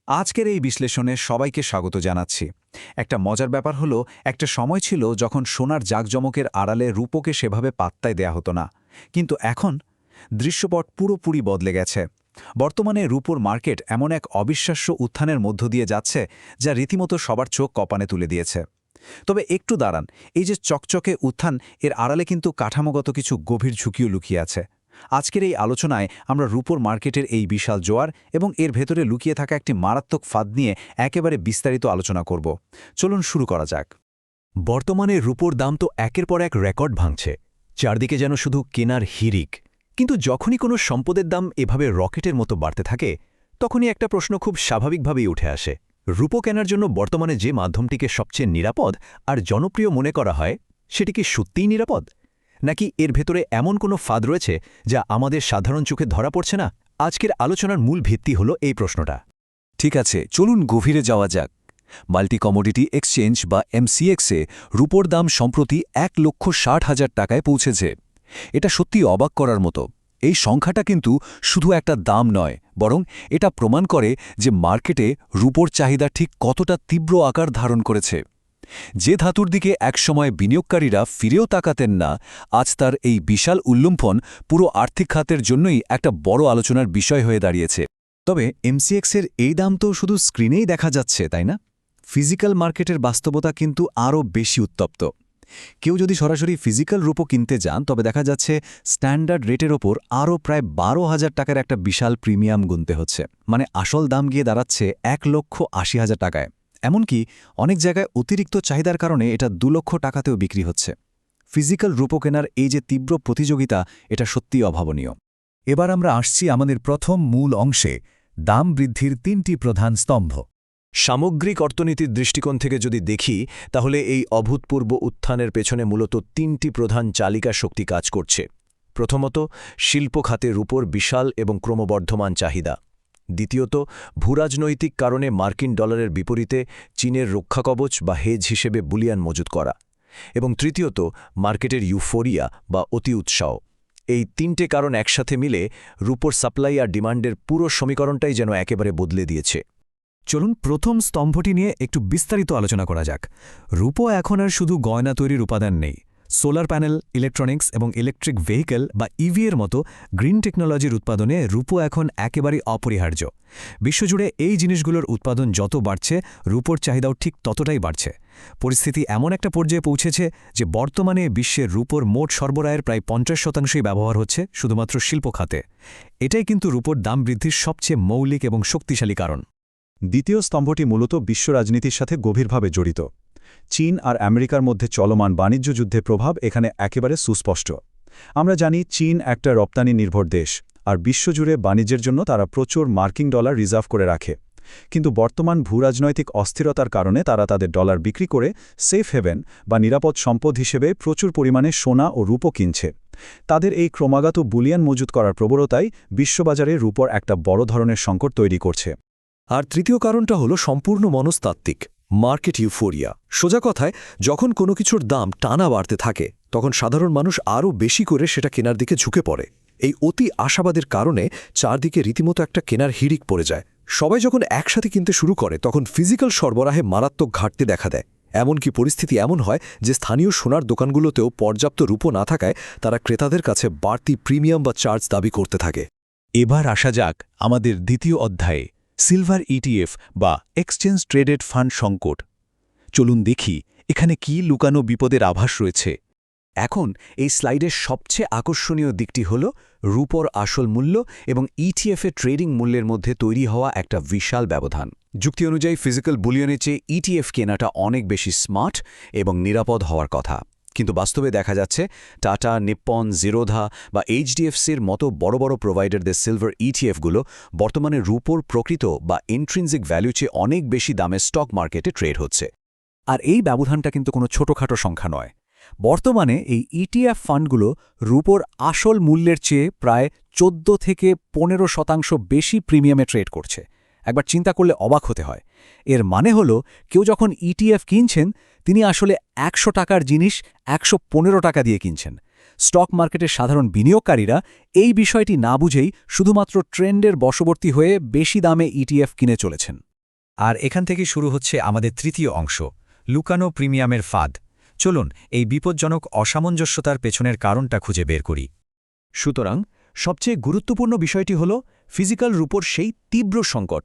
আজকের এই বিশ্লেষণে সবাইকে স্বাগত জানাচ্ছি। একটা মজার ব্যাপার হলো, একটা সময় ছিল যখন সোনার জাঁকজমকের আড়ালে রূপোকে সেভাবে পাত্তাই দেয়া হতো না। কিন্তু এখন দৃশ্যপট পুরোপুরি বদলে গেছে। বর্তমানে রূপোর মার্কেট এমন এক অবিশ্বাস্য উত্থানের মধ্য দিয়ে যাচ্ছে, যা রীতিমতো সবার চোখ কপানে তুলে দিয়েছে। তবে একটু দাঁড়ান, এই যে চকচকে উত্থান, এর আড়ালে কিন্তু কাঠামোগত কিছু গভীর ঝুঁকিও লুকিয়ে আছে। আজকের এই আলোচনায় আমরা রূপোর মার্কেটের এই বিশাল জোয়ার এবং এর ভেতরে লুকিয়ে থাকা একটি মারাত্মক ফাঁদ নিয়ে একেবারে বিস্তারিত আলোচনা করব। চলুন শুরু করা যাক। বর্তমানে রূপোর দাম তো একের পর এক রেকর্ড ভাঙছে, চারদিকে যেন শুধু কেনার হিড়িক। কিন্তু যখনই কোনো সম্পদের দাম এভাবে রকেটের মতো বাড়তে থাকে, তখনই একটা প্রশ্ন খুব স্বাভাবিকভাবেই উঠে আসে। রূপো কেনার জন্য বর্তমানে যে মাধ্যমটিকে সবচেয়ে নিরাপদ আর জনপ্রিয় মনে করা হয়, সেটি কি সত্যিই নিরাপদ? নাকি এর ভেতরে এমন কোনো ফাঁদ রয়েছে যা আমাদের সাধারণ চোখে ধরা পড়ছে না? আজকের আলোচনার মূল ভিত্তি হল এই প্রশ্নটা। ঠিক আছে, চলুন গভীরে যাওয়া যাক। মাল্টি কমোডিটি এক্সচেঞ্জ বা এমসিএক্সে রূপোর দাম সম্প্রতি 1,60,000 টাকায় পৌঁছেছে। এটা সত্যি অবাক করার মতো। এই সংখ্যাটা কিন্তু শুধু একটা দাম নয়, বরং এটা প্রমাণ করে যে মার্কেটে রূপোর চাহিদা ঠিক কতটা তীব্র আকার ধারণ করেছে। যে ধাতুর দিকে একসময় বিনিয়োগকারীরা ফিরেও তাকাতেন না, আজ তার এই বিশাল উল্লম্ফন পুরো আর্থিক খাতের জন্যই একটা বড় আলোচনার বিষয় হয়ে দাঁড়িয়েছে। তবে এমসিএক্সের এই দাম তো শুধু স্ক্রিনেই দেখা যাচ্ছে, তাই না? ফিজিক্যাল মার্কেটের বাস্তবতা কিন্তু আরও বেশি উত্তপ্ত। কেউ যদি সরাসরি ফিজিক্যাল রূপো কিনতে যান, তবে দেখা যাচ্ছে স্ট্যান্ডার্ড রেটের ওপর আরও প্রায় 12,000 টাকার একটা বিশাল প্রিমিয়াম গুনতে হচ্ছে। মানে আসল দাম গিয়ে দাঁড়াচ্ছে 1,80,000 টাকায়। এমনকি অনেক জায়গায় অতিরিক্ত চাহিদার কারণে এটা 2 লক্ষ টাকাতেও বিক্রি হচ্ছে। ফিজিক্যাল রূপো কেনার এই যে তীব্র প্রতিযোগিতা, এটা সত্যিই অভাবনীয়। এবার আমরা আসছি আমাদের প্রথম মূল অংশে, দাম বৃদ্ধির 3টি প্রধান স্তম্ভ। সামগ্রিক অর্থনীতির দৃষ্টিকোণ থেকে যদি দেখি, তাহলে এই অভূতপূর্ব উত্থানের পেছনে মূলত 3টি প্রধান চালিকা শক্তি কাজ করছে। প্রথমত, শিল্প খাতে রূপোর বিশাল এবং ক্রমবর্ধমান চাহিদা। দ্বিতীয়ত, ভূরাজনৈতিক কারণে মার্কিন ডলারের বিপরীতে চীনের রক্ষাকবচ বা হেজ হিসেবে বুলিয়ান মজুত করা। এবং তৃতীয়ত, মার্কেটের ইউফোরিয়া বা অতি উৎসাহ। এই 3টে কারণ একসাথে মিলে রূপোর সাপ্লাই আর ডিমান্ডের পুরো সমীকরণটাই যেন একেবারে বদলে দিয়েছে। চলুন প্রথম স্তম্ভটি নিয়ে একটু বিস্তারিত আলোচনা করা যাক। রূপো এখন আর শুধু গয়না তৈরির উপাদান নেই। সোলার প্যানেল, ইলেকট্রনিক্স এবং ইলেকট্রিক ভেহিকেল বা ইভি এর মতো গ্রিন টেকনোলজির উৎপাদনে রূপো এখন একেবারেই অপরিহার্য। বিশ্বজুড়ে এই জিনিসগুলোর উৎপাদন যত বাড়ছে, রূপোর চাহিদাও ঠিক ততটাই বাড়ছে। পরিস্থিতি এমন একটা পর্যায়ে পৌঁছেছে যে বর্তমানে বিশ্বের রূপোর মোট সরবরাহের প্রায় 50% ব্যবহার হচ্ছে শুধুমাত্র শিল্প খাতে। এটাই কিন্তু রূপোর দাম বৃদ্ধির সবচেয়ে মৌলিক এবং শক্তিশালী কারণ। দ্বিতীয় স্তম্ভটি মূলত বিশ্ব রাজনীতির সাথে গভীরভাবে জড়িত। চীন আর আমেরিকার মধ্যে চলমান বাণিজ্য যুদ্ধের প্রভাব এখানে একেবারে সুস্পষ্ট। আমরা জানি চীন একটা রপ্তানি নির্ভর দেশ, আর বিশ্বজুড়ে বাণিজ্যের জন্য তারা প্রচুর মার্কিন ডলার রিজার্ভ করে রাখে। কিন্তু বর্তমান ভূরাজনৈতিক অস্থিরতার কারণে তারা তাদের ডলার বিক্রি করে সেফ হেভেন বা নিরাপদ সম্পদ হিসেবে প্রচুর পরিমাণে সোনা ও রূপো কিনছে। তাদের এই ক্রমাগত বুলিয়ান মজুত করার প্রবণতাই বিশ্ববাজারে রূপোর একটা বড় ধরনের সংকট তৈরি করছে। আর তৃতীয় কারণটা হলো সম্পূর্ণ মনস্তাত্ত্বিক, মার্কেট ইউফোরিয়া। সোজা কথায়, যখন কোনো কিছুর দাম টানা বাড়তে থাকে, তখন সাধারণ মানুষ আরও বেশি করে সেটা কেনার দিকে ঝুঁকে পড়ে। এই অতি আশাবাদের কারণে চারদিকে রীতিমতো একটা কেনার হিড়িক পড়ে যায়। সবাই যখন একসাথে কিনতে শুরু করে, তখন ফিজিক্যাল সরবরাহে মারাত্মক ঘাটতি দেখা দেয়। এমনকি পরিস্থিতি এমন হয় যে স্থানীয় সোনার দোকানগুলোতেও পর্যাপ্ত রূপো না থাকায় তারা ক্রেতাদের কাছে বাড়তি প্রিমিয়াম বা চার্জ দাবি করতে থাকে। এবার আসা যাক আমাদের দ্বিতীয় অধ্যায়ে, সিলভার ইটিএফ বা এক্সচেঞ্জ ট্রেডেড ফান্ড সংকট। চলুন দেখি এখানে কি লুকানো বিপদের আভাস রয়েছে। এখন এই স্লাইডের সবচেয়ে আকর্ষণীয় দিকটি হল রূপোর আসল মূল্য এবং ইটিএফের ট্রেডিং মূল্যের মধ্যে তৈরি হওয়া একটা বিশাল ব্যবধান। যুক্তি অনুযায়ী ফিজিক্যাল বুলিয়নের চেয়ে ইটিএফ কেনাটা অনেক বেশি স্মার্ট এবং নিরাপদ হওয়ার কথা। কিন্তু বাস্তবে দেখা যাচ্ছে টাটা, নিপ্পন, জিরোধা বা এইচডিএফসির মতো বড় বড় প্রোভাইডারদের সিলভার ইটিএফগুলো বর্তমানে রূপোর প্রকৃত বা ইন্ট্রিনজিক ভ্যালু চেয়ে অনেক বেশি দামে স্টক মার্কেটে ট্রেড হচ্ছে। আর এই ব্যবধানটা কিন্তু কোনো ছোটখাটো সংখ্যা নয়। বর্তমানে এই ইটিএফ ফান্ডগুলো রূপোর আসল মূল্যের চেয়ে প্রায় 14 থেকে 15% বেশি প্রিমিয়ামে ট্রেড করছে। একবার চিন্তা করলে অবাক হতে হয়। এর মানে হলো, কেউ যখন ইটিএফ কিনছেন, তিনি আসলে 100 টাকার জিনিস 115 টাকা দিয়ে কিনছেন। স্টক মার্কেটের সাধারণ বিনিয়োগকারীরা এই বিষয়টি না বুঝেই শুধুমাত্র ট্রেন্ডের বশবর্তী হয়ে বেশি দামে ইটিএফ কিনে চলেছেন। আর এখান থেকে শুরু হচ্ছে আমাদের তৃতীয় অংশ, লুকানো প্রিমিয়ামের ফাঁদ। চলুন এই বিপজ্জনক অসামঞ্জস্যতার পেছনের কারণটা খুঁজে বের করি। সুতরাং সবচেয়ে গুরুত্বপূর্ণ বিষয়টি হল ফিজিক্যাল রূপোর সেই তীব্র সংকট।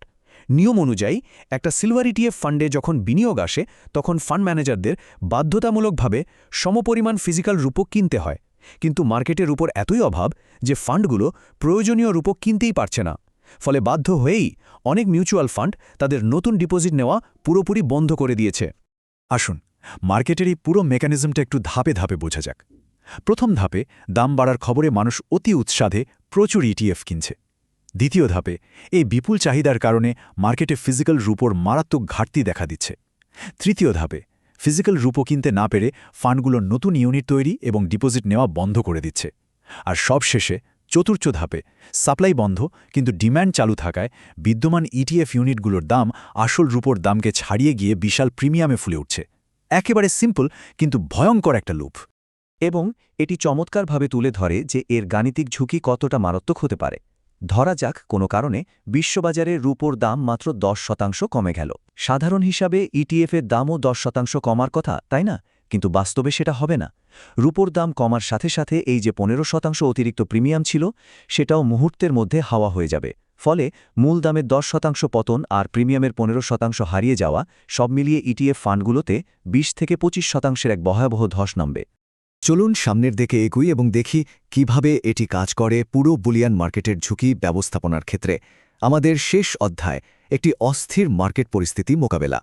নিয়ম অনুযায়ী একটা সিলভার ইটিএফ ফান্ডে যখন বিনিয়োগ আসে তখন ফান্ড ম্যানেজারদের বাধ্যতামূলকভাবে সমপরিমাণ ফিজিক্যাল রূপো কিনতে হয়, কিন্তু মার্কেটের উপর এতই অভাব যে ফান্ডগুলো প্রয়োজনীয় রূপো কিনতেই পারছে না। ফলে বাধ্য হয়েই অনেক মিউচুয়াল ফান্ড তাদের নতুন ডিপোজিট নেওয়া পুরোপুরি বন্ধ করে দিয়েছে। আসুন মার্কেটের এই পুরো মেকানিজমটা একটু ধাপে ধাপে বোঝা যাক। প্রথম ধাপে দাম বাড়ার খবরে মানুষ অতি উৎসাহে প্রচুর ইটিএফ কিনছে। দ্বিতীয় ধাপে এই বিপুল চাহিদার কারণে মার্কেটে ফিজিক্যাল রূপোর মারাত্মক ঘাটতি দেখা দিচ্ছে। তৃতীয় ধাপে ফিজিক্যাল রূপো কিনতে না পেরে ফান্ডগুলো নতুন ইউনিট তৈরি এবং ডিপোজিট নেওয়া বন্ধ করে দিচ্ছে। আর সবশেষে চতুর্থ ধাপে সাপ্লাই বন্ধ কিন্তু ডিম্যান্ড চালু থাকায় বিদ্যমান ইটিএফ ইউনিটগুলোর দাম আসল রূপোর দামকে ছাড়িয়ে গিয়ে বিশাল প্রিমিয়ামে ফুলে উঠছে। একেবারে সিম্পল কিন্তু ভয়ঙ্কর একটা লুপ। এবং এটি চমৎকারভাবে তুলে ধরে যে এর গাণিতিক ঝুঁকি কতটা মারাত্মক হতে পারে। ধরা যাক কোনো কারণে বিশ্ববাজারে রূপোর দাম মাত্র 10% কমে গেল। সাধারণ হিসাবে ইটিএফের দামও 10% কমার কথা, তাই না? কিন্তু বাস্তবে সেটা হবে না। রূপোর দাম কমার সাথে সাথে এই যে 15% অতিরিক্ত প্রিমিয়াম ছিল সেটাও মুহূর্তের মধ্যে হাওয়া হয়ে যাবে। ফলে মূল দামের 10% পতন আর প্রিমিয়ামের 15% হারিয়ে যাওয়া, সব মিলিয়ে ইটিএফ ফান্ডগুলোতে 20 থেকে 25% এক ভয়াবহ ধস নামবে। চলুন সামনের দিকে এগুই এবং দেখি কিভাবে এটি কাজ করে পুরো বুলিয়ান মার্কেটের ঝুঁকি ব্যবস্থাপনার ক্ষেত্রে। আমাদের শেষ অধ্যায়, একটি অস্থির মার্কেট পরিস্থিতি মোকাবেলা।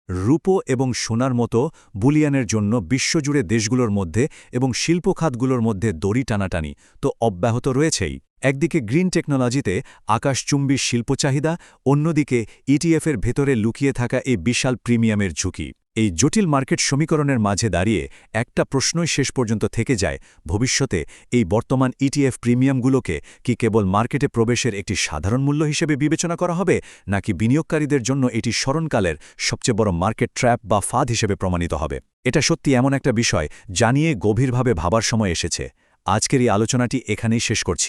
রূপো এবং সোনার মতো বুলিয়ানের জন্য বিশ্বজুড়ে দেশগুলোর মধ্যে এবং শিল্প খাতগুলোর মধ্যে দড়ি টানাটানি তো অব্যাহত রয়েছেই। একদিকে গ্রিন টেকনোলজিতে আকাশচুম্বী শিল্প চাহিদা, অন্যদিকে ইটিএফের ভেতরে লুকিয়ে থাকা এই বিশাল প্রিমিয়ামের ঝুঁকি। এই জটিল মার্কেট সমীকরণের মাঝে দাঁড়িয়ে একটা প্রশ্নই শেষ পর্যন্ত থেকে যায়, ভবিষ্যতে এই বর্তমান ইটিএফ প্রিমিয়ামগুলোকে কি কেবল মার্কেটে প্রবেশের একটি সাধারণ মূল্য হিসেবে বিবেচনা করা হবে, নাকি বিনিয়োগকারীদের জন্য এটি স্মরণকালের সবচেয়ে বড় মার্কেট ট্র্যাপ বা ফাঁদ হিসেবে প্রমাণিত হবে? এটা সত্যি এমন একটা বিষয় যা নিয়ে গভীরভাবে ভাবার সময় এসেছে। আজকের এই আলোচনাটি এখানেই শেষ করছি।